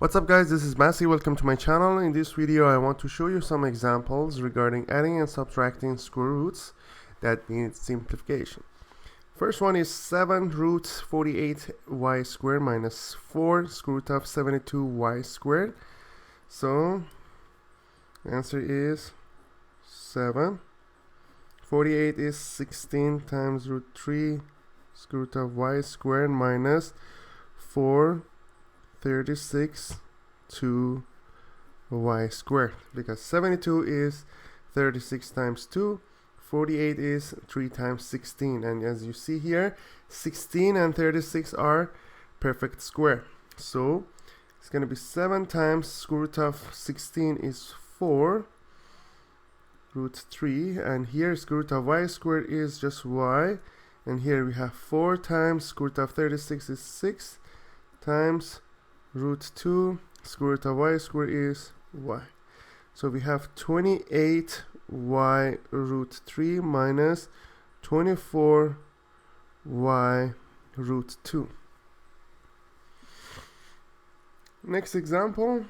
What's up guys, this is Massey. Welcome to my channel. In this video I want to show you some examples regarding adding and subtracting square roots that need simplification. First one is 7 root 48 y squared minus 4 square root of 72 y squared. So the answer is 7. 48 is 16 times root 3 square root of y squared minus 4 36 to y squared, because 72 is 36 times 2, 48 is 3 times 16, and as you see here, 16 and 36 are perfect square. So it's going to be 7 times square root of 16 is 4 root 3, and here square root of y squared is just y, and here we have 4 times square root of 36 is 6 times root 2 square root of y squared is y. So we have 28 y root 3 minus 24 y root 2. Next example,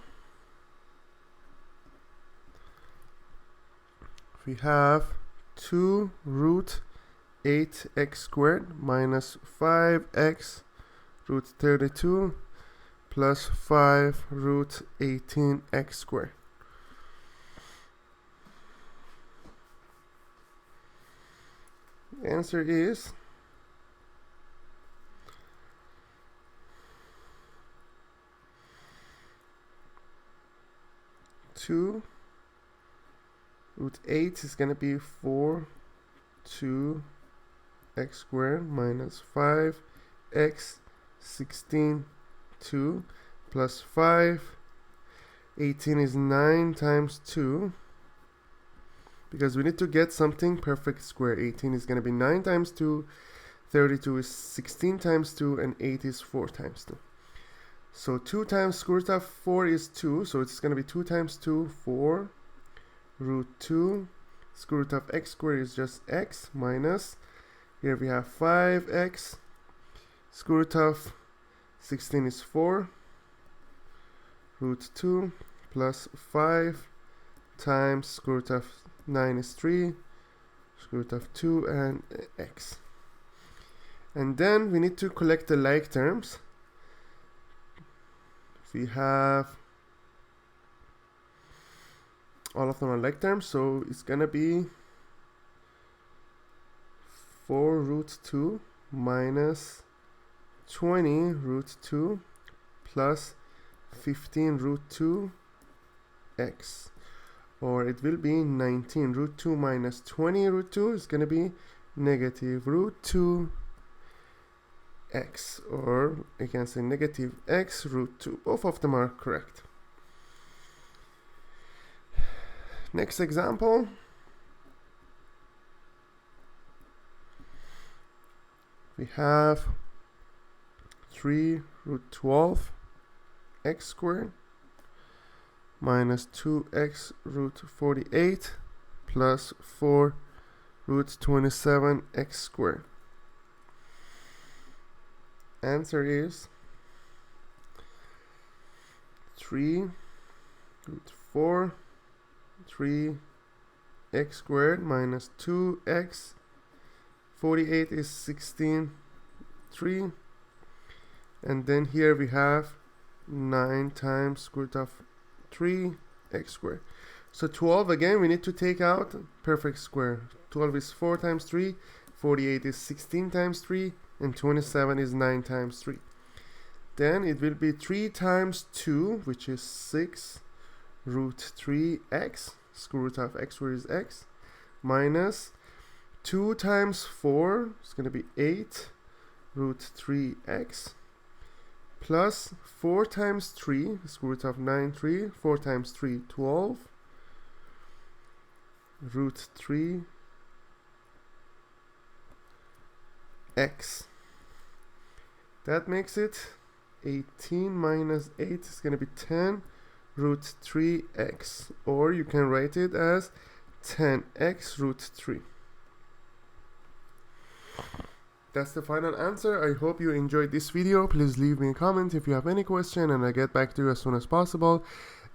we have 2 root 8x squared minus 5x root 32 plus 5 root 18x squared. The answer is 2 root 8 is going to be 4 2 x squared minus 5 x 16 2 plus 5 18 is 9 times 2, because we need to get something perfect square. 18 is going to be 9 times 2, 32 is 16 times 2, and 8 is 4 times 2. So 2 times square root of 4 is 2, so it's going to be 2 times 2, 4 root 2 square root of x squared is just x minus, here we have 5x square root of 16 is 4 root 2 plus 5 times square root of 9 is 3 square root of 2 and x. And then we need to collect the like terms. We have all of them are like terms, so it's gonna be 4 root 2 minus 20 root 2 plus 15 root 2 x, or it will be 19 root 2 minus 20 root 2 is going to be negative root 2 x, or I can say negative x root 2. Both of them are correct. Next example, we have 3 root 12 x squared minus 2x root 48 plus 4 root 27 x squared. Answer is 3 root 4 3 x squared minus 2x 48 is 16 3, and then here we have 9 times square root of 3 x squared. So 12, again we need to take out perfect square. 12 is 4 times 3, 48 is 16 times 3, and 27 is 9 times 3. Then it will be 3 times 2, which is 6 root 3x, square root of x squared is x, minus 2 times 4 is going to be 8 root 3x, plus 4 times 3, square root of 9, 3, 4 times 3, 12, root 3 x. That makes it 18 minus 8 is going to be 10 root 3x, or you can write it as 10x root 3. that's the final answer. I hope you enjoyed this video. Please leave me a comment if you have any question, and I'll get back to you as soon as possible.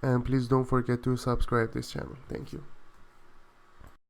And please don't forget to subscribe this channel. Thank you.